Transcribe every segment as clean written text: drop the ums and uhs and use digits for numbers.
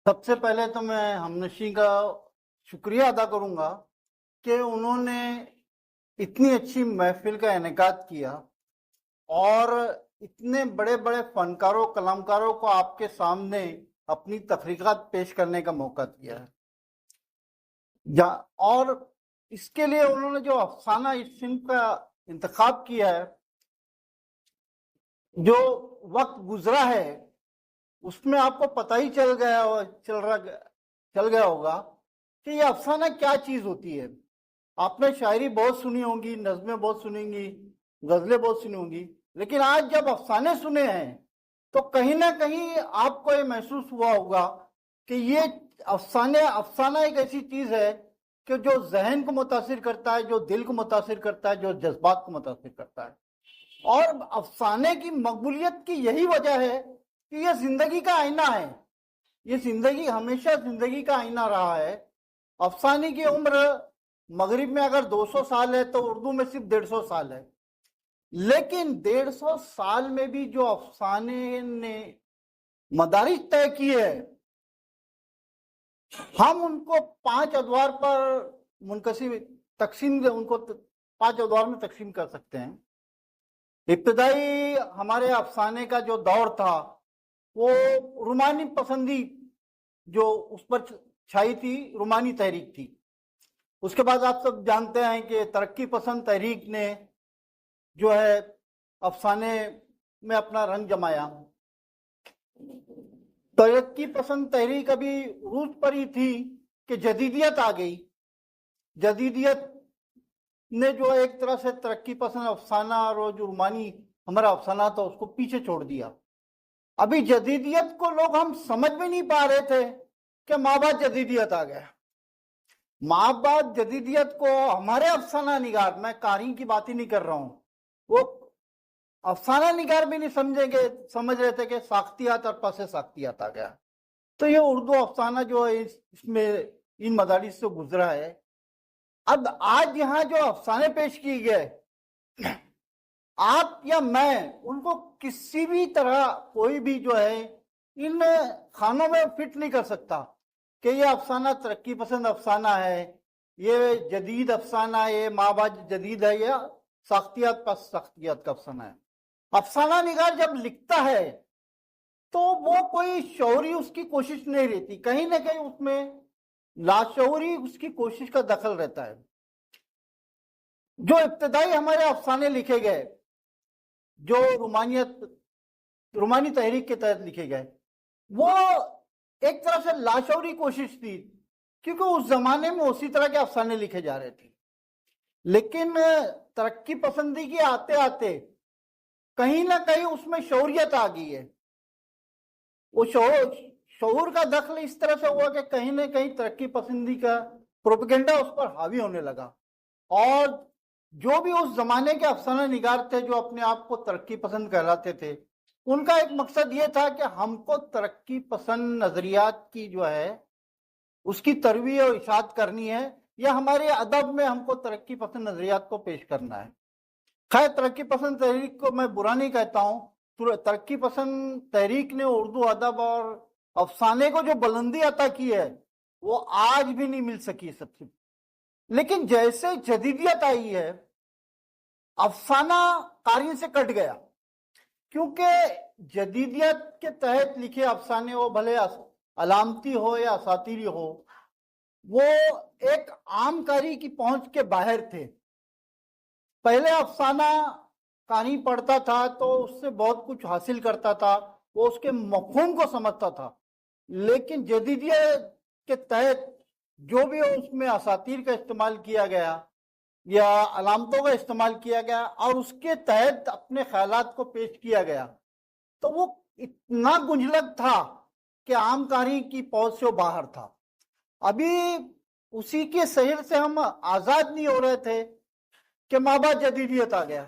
سب سے پہلے تو میں ہمنشی کا شکریہ ادا کروں گا کہ انہوں نے اتنی اچھی محفل کا انعقاد کیا اور اتنے بڑے بڑے فنکاروں کلامکاروں کو آپ کے سامنے اپنی تخلیقات پیش کرنے کا موقع دیا ہے، اور اس کے لیے انہوں نے جو افسانہ اس صنف کا انتخاب کیا ہے، جو وقت گزرا ہے اس میں آپ کو پتہ ہی چل گیا ہوگا کہ یہ افسانہ کیا چیز ہوتی ہے۔ آپ نے شاعری بہت سنی ہوں گی، نظمیں بہت سنیں گی، غزلیں بہت سنی ہوں گی، لیکن آج جب افسانے سنے ہیں تو کہیں نہ کہیں آپ کو یہ محسوس ہوا ہوگا کہ یہ افسانہ ایک ایسی چیز ہے کہ جو ذہن کو متاثر کرتا ہے، جو دل کو متاثر کرتا ہے، جو جذبات کو متاثر کرتا ہے۔ اور افسانے کی مقبولیت کی یہی وجہ ہے کہ یہ زندگی کا آئینہ ہے، یہ زندگی ہمیشہ زندگی کا آئینہ رہا ہے۔ افسانے کی عمر مغرب میں اگر 200 سال ہے تو اردو میں صرف 150 سال ہے، لیکن 150 سال میں بھی جو افسانے نے مدارج طے کیے ہیں، ہم ان کو 5 ادوار پر ان کو 5 ادوار میں تقسیم کر سکتے ہیں۔ ابتدائی ہمارے افسانے کا جو دور تھا وہ رومانی پسندی جو اس پر چھائی تھی، رومانی تحریک تھی۔ اس کے بعد آپ سب جانتے ہیں کہ ترقی پسند تحریک نے جو ہے افسانے میں اپنا رنگ جمایا۔ ترقی پسند تحریک ابھی عروج پر ہی تھی کہ جدیدیت آ گئی۔ جدیدیت نے جو ایک طرح سے ترقی پسند افسانہ اور جو رومانی ہمارا افسانہ تھا اس کو پیچھے چھوڑ دیا۔ ابھی جدیدیت کو لوگ ہم سمجھ بھی نہیں پا رہے تھے کہ ماں بعد جدیدیت آ گیا۔ ماں بعد جدیدیت کو ہمارے افسانہ نگار، میں قارئین کی بات ہی نہیں کر رہا ہوں، وہ افسانہ نگار بھی نہیں سمجھ رہے تھے کہ ساختیات اور پس ساختیات آ گیا۔ تو یہ اردو افسانہ جو ہے اس میں ان مدارج سے گزرا ہے۔ اب آج یہاں جو افسانے پیش کیے گئے، آپ یا میں ان کو کسی بھی طرح کوئی بھی جو ہے ان خانوں میں فٹ نہیں کر سکتا کہ یہ افسانہ ترقی پسند افسانہ ہے، یہ جدید افسانہ ہے، یہ ماں بعد جدید ہے، یا ساختیات پس ساختیات کا افسانہ ہے۔ افسانہ نگار جب لکھتا ہے تو وہ کوئی شعوری اس کی کوشش نہیں رہتی، کہیں نہ کہیں اس میں لاشعوری اس کی کوشش کا دخل رہتا ہے۔ جو ابتدائی ہمارے افسانے لکھے گئے، جو رومانی تحریک کے تحت لکھے گئے، وہ ایک طرح سے لاشعوری کوشش تھی، کیونکہ اس زمانے میں اسی طرح کے افسانے لکھے جا رہے تھے۔ لیکن ترقی پسندی کے آتے آتے کہیں نہ کہیں اس میں شعوریت آ گئی ہے۔ وہ شعور کا دخل اس طرح سے ہوا کہ کہیں نہ کہیں ترقی پسندی کا پروپیگنڈا اس پر حاوی ہونے لگا، اور جو بھی اس زمانے کے افسانہ نگار تھے جو اپنے آپ کو ترقی پسند کہلاتے تھے، ان کا ایک مقصد یہ تھا کہ ہم کو ترقی پسند نظریات کی جو ہے اس کی ترویج اور اشاعت کرنی ہے، یا ہمارے ادب میں ہم کو ترقی پسند نظریات کو پیش کرنا ہے۔ خیر، ترقی پسند تحریک کو میں برا نہیں کہتا ہوں، ترقی پسند تحریک نے اردو ادب اور افسانے کو جو بلندی عطا کی ہے وہ آج بھی نہیں مل سکی سب سے۔ لیکن جیسے جدیدیت آئی ہے، افسانہ قارئین سے کٹ گیا، کیونکہ جدیدیت کے تحت لکھے افسانے ہو، بھلے علامتی ہو یا اساطیری ہو، وہ ایک عام قاری کی پہنچ کے باہر تھے۔ پہلے افسانہ قاری پڑھتا تھا تو اس سے بہت کچھ حاصل کرتا تھا، وہ اس کے مفہوم کو سمجھتا تھا، لیکن جدیدیت کے تحت جو بھی اس میں اساطیر کا استعمال کیا گیا یا علامتوں کا استعمال کیا گیا اور اس کے تحت اپنے خیالات کو پیش کیا گیا، تو وہ اتنا گنجلک تھا کہ عام قاری کی پہنچ سے باہر تھا۔ ابھی اسی کے سحر سے ہم آزاد نہیں ہو رہے تھے کہ ماں بعد جدیدیت آ گیا۔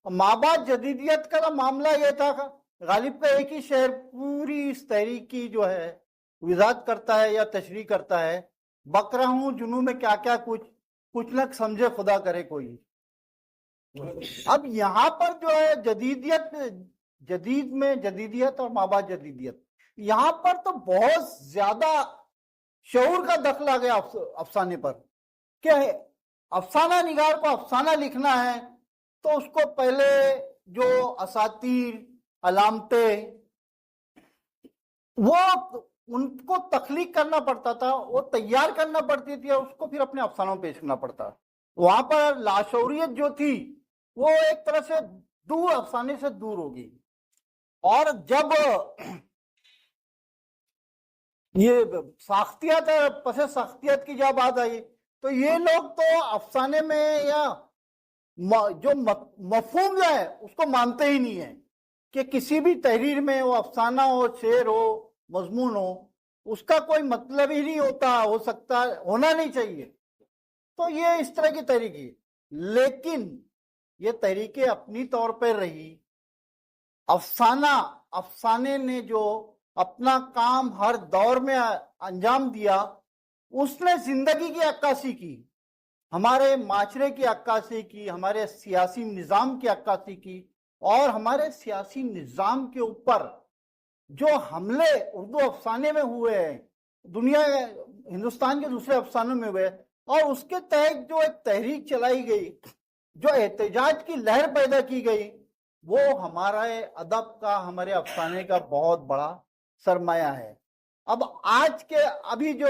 ماں بعد جدیدیت کا معاملہ یہ تھا، غالب کا ایک ہی شعر پوری اس تحریک کی جو ہے وضاحت کرتا ہے یا تشریح کرتا ہے: بکرا ہوں جنوں میں کیا کیا کچھ نہ سمجھے خدا کرے کوئی۔ اب یہاں پر جو ہے جدید میں جدیدیت اور ماں بعد جدیدیت، یہاں پر تو بہت زیادہ شعور کا دخل آ گیا افسانے پر کہ افسانہ نگار کو افسانہ لکھنا ہے تو اس کو پہلے جو اساطیر، علامتیں، وہ ان کو تخلیق کرنا پڑتا تھا، وہ تیار کرنا پڑتی تھی اور اس کو پھر اپنے افسانوں میں پیش کرنا پڑتا. وہاں پر لاشعوریت جو تھی وہ ایک طرح سے دور، افسانے سے دور ہوگی. اور جب یہ ساختیات ہے، پس ساختیات کی جب بات آئی تو یہ لوگ تو افسانے میں یا جو مفہوم جو ہے اس کو مانتے ہی نہیں ہیں کہ کسی بھی تحریر میں وہ افسانہ ہو، شعر ہو، مضمون ہو، اس کا کوئی مطلب ہی نہیں ہوتا، ہو سکتا ہونا نہیں چاہیے. تو یہ اس طرح کی تحریک، لیکن یہ تحریکیں اپنی طور پہ رہی. افسانے نے جو اپنا کام ہر دور میں انجام دیا، اس نے زندگی کی عکاسی کی، ہمارے معاشرے کی عکاسی کی، ہمارے سیاسی نظام کی عکاسی کی، اور ہمارے سیاسی نظام کے اوپر جو حملے اردو افسانے میں ہوئے ہیں، دنیا ہندوستان کے دوسرے افسانوں میں ہوئے، اور اس کے تحت جو ایک تحریک چلائی گئی، جو احتجاج کی لہر پیدا کی گئی، وہ ہمارے ادب کا، ہمارے افسانے کا بہت بڑا سرمایہ ہے. اب ابھی جو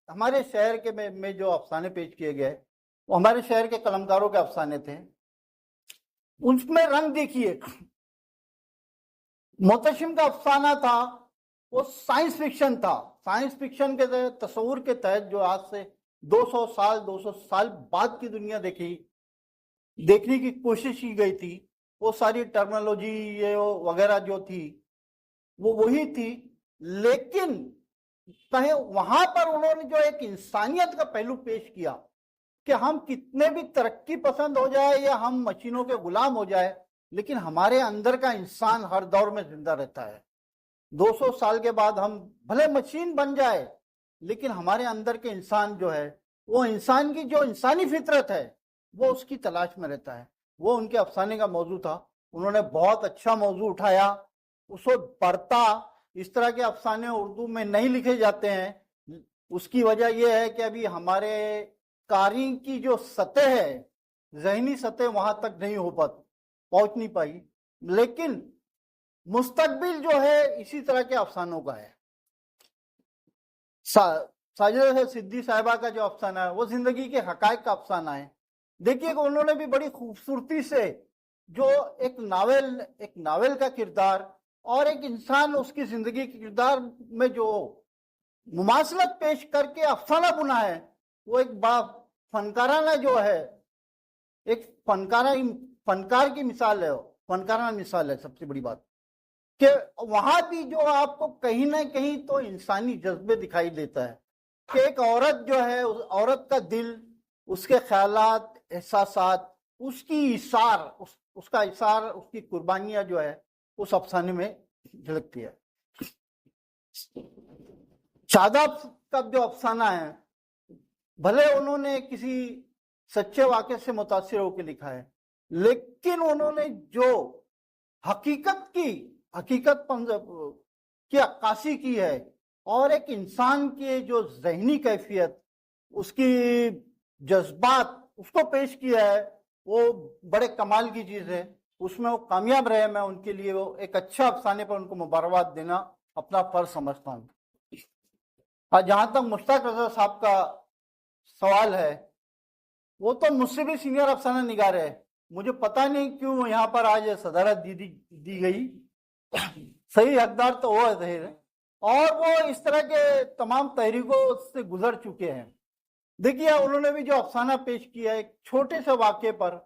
ہمارے شہر کے میں جو افسانے پیش کیے گئے وہ ہمارے شہر کے قلمکاروں کے افسانے تھے. اس میں رنگ دیکھیے، محتشم کا افسانہ تھا وہ سائنس فکشن تھا. سائنس فکشن کے تصور کے تحت جو آج سے 200 سال بعد کی دنیا دیکھنے کی کوشش کی گئی تھی، وہ ساری ٹرمنالوجی یہ وغیرہ جو تھی وہ وہی تھی. لیکن وہاں پر انہوں نے جو ایک انسانیت کا پہلو پیش کیا کہ ہم کتنے بھی ترقی پسند ہو جائے یا ہم مشینوں کے غلام ہو جائے، لیکن ہمارے اندر کا انسان ہر دور میں زندہ رہتا ہے. 200 سال کے بعد ہم بھلے مشین بن جائے، لیکن ہمارے اندر کے انسان جو ہے، وہ انسان کی جو انسانی فطرت ہے وہ اس کی تلاش میں رہتا ہے. وہ ان کے افسانے کا موضوع تھا. انہوں نے بہت اچھا موضوع اٹھایا، اس کو پڑھتا. اس طرح کے افسانے اردو میں نہیں لکھے جاتے ہیں. اس کی وجہ یہ ہے کہ ابھی ہمارے قارئین کی جو سطح ہے، ذہنی سطح وہاں تک نہیں پہنچ نہیں پائی. لیکن مستقبل جو ہے اسی طرح کے افسانوں کا ہے. ساجدہ صدی صاحبہ کا جو افسانہ ہے وہ زندگی کے حقائق کا افسانہ ہے. دیکھیے کہ انہوں نے بھی بڑی خوبصورتی سے جو ایک ناول کا کردار اور ایک انسان اس کی زندگی کے کردار میں جو مماثلت پیش کر کے افسانہ بنا ہے، وہ ایک بڑا فنکارانہ جو ہے، ایک فنکار کی مثال ہے، فنکارانہ مثال ہے. سب سے بڑی بات کہ وہاں بھی جو آپ کو کہیں نہ کہیں تو انسانی جذبے دکھائی دیتا ہے کہ ایک عورت جو ہے، عورت کا دل، اس کے خیالات، احساسات، اس کی اثار، اس کا اثار، اس کی قربانیاں جو ہے اس افسانے میں جھلکتی ہے. شاداب کا جو افسانہ ہے، بھلے انہوں نے کسی سچے واقعے سے متاثر ہو کے لکھا ہے، لیکن انہوں نے جو حقیقت کی عکاسی کی ہے اور ایک انسان کے جو ذہنی کیفیت، اس کی جذبات، اس کو پیش کیا ہے، وہ بڑے کمال کی چیز ہے. اس میں وہ کامیاب رہے. میں ان کے لیے وہ ایک اچھا افسانے پر ان کو مبارکباد دینا اپنا فرض سمجھتا ہوں. جہاں تک مشتاق رضا صاحب کا سوال ہے، وہ تو مجھ سے بھی سینئر افسانہ نگار ہے. مجھے پتہ نہیں کیوں یہاں پر آج صدارت دی گئی. صحیح حقدار تو وہ ہے، اور وہ اس طرح کے تمام تحریکوں سے گزر چکے ہیں. دیکھیے انہوں نے بھی جو افسانہ پیش کیا ہے، ایک چھوٹے سے واقعے پر،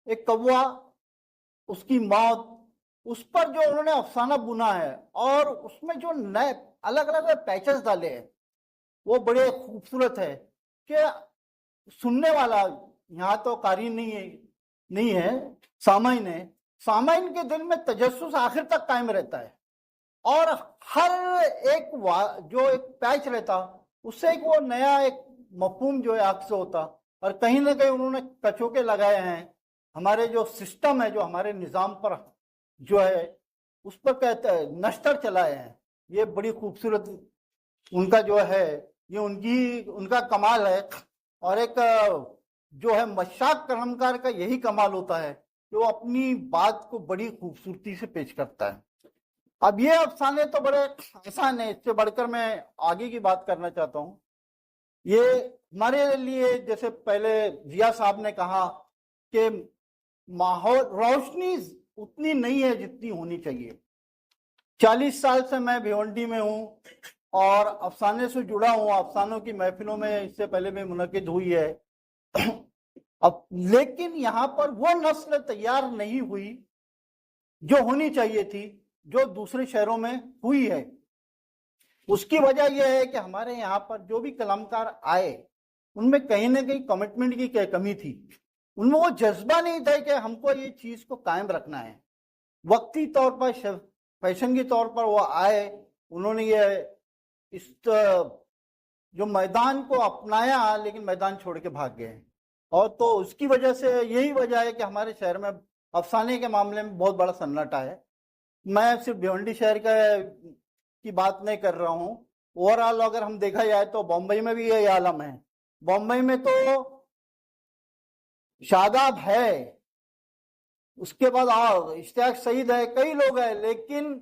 ایک کوا، اس کی موت، اس پر جو انہوں نے افسانہ بنا ہے، اور اس میں جو نئے الگ الگ پیچز ڈالے ہیں وہ بڑے خوبصورت ہے کہ سننے والا، یہاں تو قاری نہیں ہے، سامعین ہے، سامعین کے دل میں تجسس آخر تک قائم رہتا ہے. اور ہر ایک جو ایک پیچ رہتا، اس سے ایک وہ نیا ایک مفہوم جو ہے عکس ہوتا. اور کہیں نہ کہیں انہوں نے کچوکے لگائے ہیں ہمارے جو سسٹم ہے، جو ہمارے نظام پر جو ہے اس پر کہتے ہیں نشتر چلائے ہیں. یہ بڑی خوبصورت ان کا جو ہے یہ ان کا کمال ہے. اور ایک جو ہے مشاق قلمکار کا یہی کمال ہوتا ہے کہ وہ اپنی بات کو بڑی خوبصورتی سے پیش کرتا ہے. اب یہ افسانے تو بڑے آسان ہیں، اس سے بڑھ کر میں آگے کی بات کرنا چاہتا ہوں. یہ ہمارے لیے جیسے پہلے ضیاء صاحب نے کہا کہ ماحول روشنی اتنی نہیں ہے جتنی ہونی چاہیے. 40 سال سے میں بھیونڈی میں ہوں اور افسانے سے جڑا ہوں، افسانوں کی محفلوں میں اس سے پہلے بھی منعقد ہوئی ہے. اب لیکن یہاں پر وہ نسل تیار نہیں ہوئی جو ہونی چاہیے تھی، جو دوسرے شہروں میں ہوئی ہے. اس کی وجہ یہ ہے کہ ہمارے یہاں پر جو بھی قلمکار آئے ان میں کہیں نہ کہیں کمٹمنٹ کی کمی تھی. ان میں وہ جذبہ نہیں تھا کہ ہم کو یہ چیز کو قائم رکھنا ہے. وقتی طور پر فیشن کے طور پر وہ آئے، انہوں نے یہ اس جو میدان کو اپنایا لیکن میدان چھوڑ کے بھاگ گئے. اور تو اس کی وجہ سے یہی وجہ ہے کہ ہمارے شہر میں افسانے کے معاملے میں بہت بڑا سناٹا ہے. میں صرف بھیونڈی شہر کی بات نہیں کر رہا ہوں، اوورآل اگر ہم دیکھا جائے تو بمبئی میں بھی یہ عالم ہے. بمبئی میں تو شاداب ہے، اس کے بعد اشتیاق سعید ہے، کئی لوگ ہیں. لیکن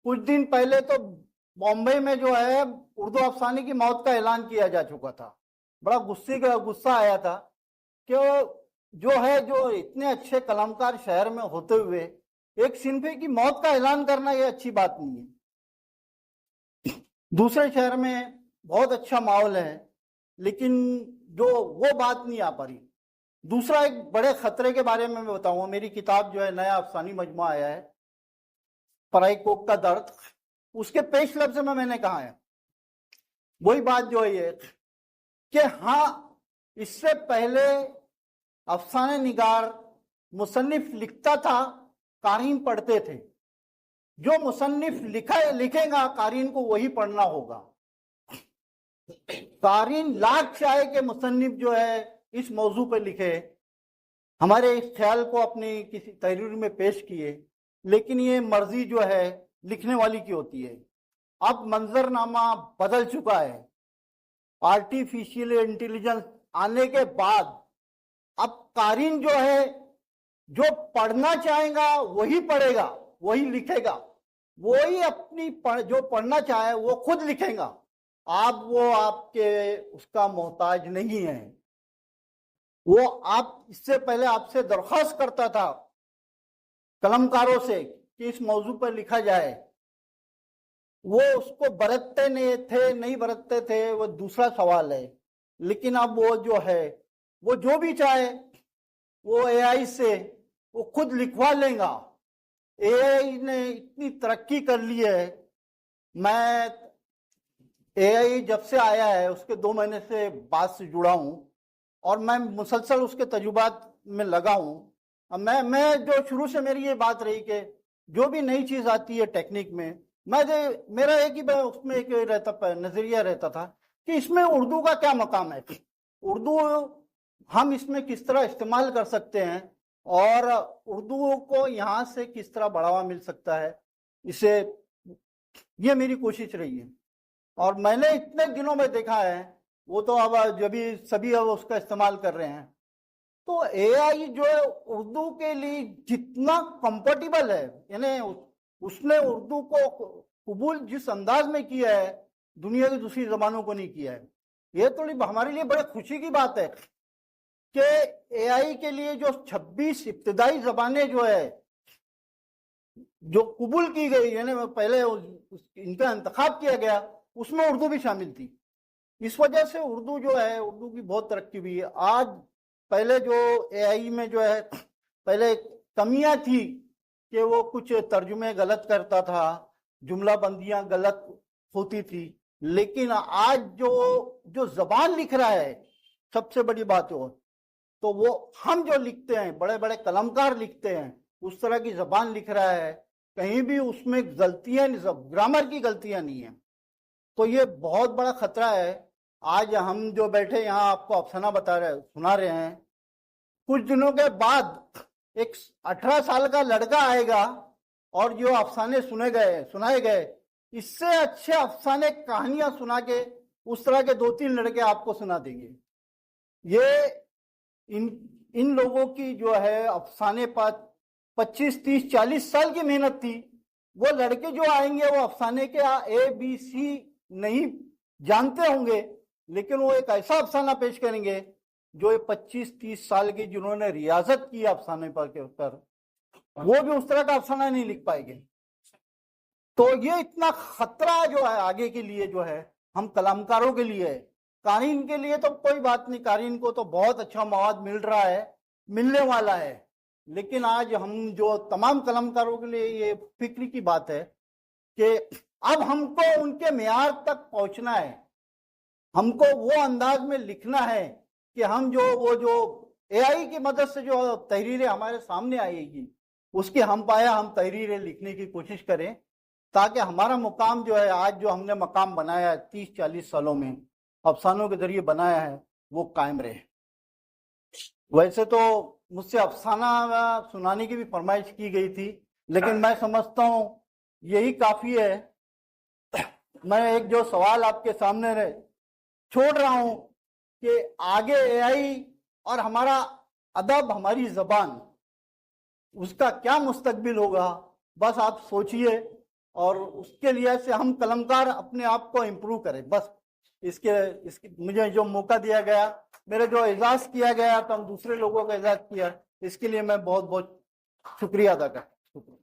کچھ دن پہلے تو بمبئی میں جو ہے اردو افسانے کی موت کا اعلان کیا جا چکا تھا. بڑا غصہ آیا تھا کہ جو اتنے اچھے قلمکار شہر میں ہوتے ہوئے ایک صنفے کی موت کا اعلان کرنا یہ اچھی بات نہیں ہے. دوسرے شہر میں بہت اچھا ماحول ہے لیکن جو وہ بات نہیں آ پا رہی. دوسرا ایک بڑے خطرے کے بارے میں بتاؤں گا. میری کتاب جو ہے نیا افسانی مجموعہ آیا ہے، پرائی کوک کا درد، اس کے پیش لفظ میں نے کہا ہے وہی بات جو ہے کہ ہاں اس سے پہلے افسانے نگار مصنف لکھتا تھا، قارئین پڑھتے تھے. جو مصنف لکھے گا قارئین کو وہی پڑھنا ہوگا. قارئین لاکھ چاہے کہ مصنف جو ہے اس موضوع پہ لکھے، ہمارے اس خیال کو اپنی کسی تحریر میں پیش کیے، لیکن یہ مرضی جو ہے لکھنے والی کی ہوتی ہے. اب منظرنامہ بدل چکا ہے. آرٹیفیشیل انٹیلیجنس آنے کے بعد اب قارئین جو ہے جو پڑھنا چاہے گا وہی پڑھے گا، وہی لکھے گا، وہی اپنی جو پڑھنا چاہے وہ خود لکھے گا. آپ کے اس کا محتاج نہیں ہے. وہ اس سے پہلے آپ سے درخواست کرتا تھا قلمکاروں سے کہ اس موضوع پر لکھا جائے. وہ اس کو برتتے نہیں برتتے تھے وہ دوسرا سوال ہے. لیکن اب وہ جو ہے وہ جو بھی چاہے وہ اے آئی سے وہ خود لکھوا لیں گا. اے آئی نے اتنی ترقی کر لی ہے. میں اے آئی جب سے آیا ہے اس کے 2 مہینے سے بعد سے جڑا ہوں اور میں مسلسل اس کے تجربات میں لگا ہوں. میں جو شروع سے میری یہ بات رہی کہ جو بھی نئی چیز آتی ہے ٹیکنیک میں میرا ایک ہی اس میں ایک نظریہ رہتا تھا کہ اس میں اردو کا کیا مقام ہے، اردو ہم اس میں کس طرح استعمال کر سکتے ہیں اور اردو کو یہاں سے کس طرح بڑھاوا مل سکتا ہے. یہ میری کوشش رہی ہے. اور میں نے اتنے دنوں میں دیکھا ہے، وہ تو اب سبھی اب اس کا استعمال کر رہے ہیں. تو اے آئی جو ہے اردو کے لیے جتنا کمفرٹیبل ہے، یعنی اس نے اردو کو قبول جس انداز میں کیا ہے دنیا کی دوسری زبانوں کو نہیں کیا ہے. یہ تو ہمارے لیے بڑے خوشی کی بات ہے کہ اے آئی کے لیے جو 26 ابتدائی زبانیں جو ہے جو قبول کی گئی، یعنی پہلے ان کا انتخاب کیا گیا، اس میں اردو بھی شامل تھی. اس وجہ سے اردو جو ہے اردو کی بہت ترقی ہوئی ہے. آج پہلے جو اے آئی میں جو ہے پہلے کمیاں تھی کہ وہ کچھ ترجمے غلط کرتا تھا، جملہ بندیاں غلط ہوتی تھی. لیکن آج جو زبان لکھ رہا ہے سب سے بڑی بات ہو تو وہ ہم جو لکھتے ہیں، بڑے بڑے قلمکار لکھتے ہیں، اس طرح کی زبان لکھ رہا ہے. کہیں بھی اس میں غلطیاں، گرامر کی غلطیاں نہیں ہیں. تو یہ بہت بڑا خطرہ ہے. آج ہم جو بیٹھے یہاں آپ کو افسانہ سنا رہے ہیں، کچھ دنوں کے بعد ایک 18 سال کا لڑکا آئے گا اور جو افسانے سنائے گئے اس سے اچھے افسانے کہانیاں سنا کے اس طرح کے 2-3 لڑکے آپ کو سنا دیں گے. یہ ان لوگوں کی جو ہے افسانے پر 25, 30, 40 سال کی محنت تھی. وہ لڑکے جو آئیں گے وہ افسانے کے ABC نہیں جانتے ہوں گے, لیکن وہ ایک ایسا افسانہ پیش کریں گے جو 25-30 سال کی جنہوں نے ریاضت کی افسانے پر کے اوپر, وہ بھی اس طرح کا افسانہ نہیں لکھ پائیں گے. تو یہ اتنا خطرہ جو ہے آگے کے لیے جو ہے ہم کلامکاروں کے لیے ہے. قارئین کے لیے تو کوئی بات نہیں, قارئین کو تو بہت اچھا مواد مل رہا ہے, ملنے والا ہے. لیکن آج ہم جو تمام کلامکاروں کے لیے یہ فکر کی بات ہے کہ اب ہم کو ان کے معیار تک پہنچنا ہے. ہم کو وہ انداز میں لکھنا ہے کہ ہم وہ جو AI کی مدد سے جو تحریریں ہمارے سامنے آئے گی اس کی ہم تحریریں لکھنے کی کوشش کریں, تاکہ ہمارا مقام جو ہے آج جو ہم نے مقام بنایا ہے 30-40 سالوں میں افسانوں کے ذریعے بنایا ہے وہ قائم رہے. ویسے تو مجھ سے افسانہ سنانے کی بھی فرمائش کی گئی تھی, لیکن میں سمجھتا ہوں یہی کافی ہے. میں ایک جو سوال آپ کے سامنے چھوڑ رہا ہوں کہ آگے AI اور ہمارا ادب, ہماری زبان, اس کا کیا مستقبل ہوگا. بس آپ سوچئے اور اس کے لیے سے ہم قلمکار اپنے آپ کو امپروو کریں. بس اس کے مجھے جو موقع دیا گیا, میرے جو اعزاز کیا گیا تو ہم دوسرے لوگوں کا اعزاز کیا, اس کے لیے میں بہت بہت شکریہ ادا کرتا ہوں.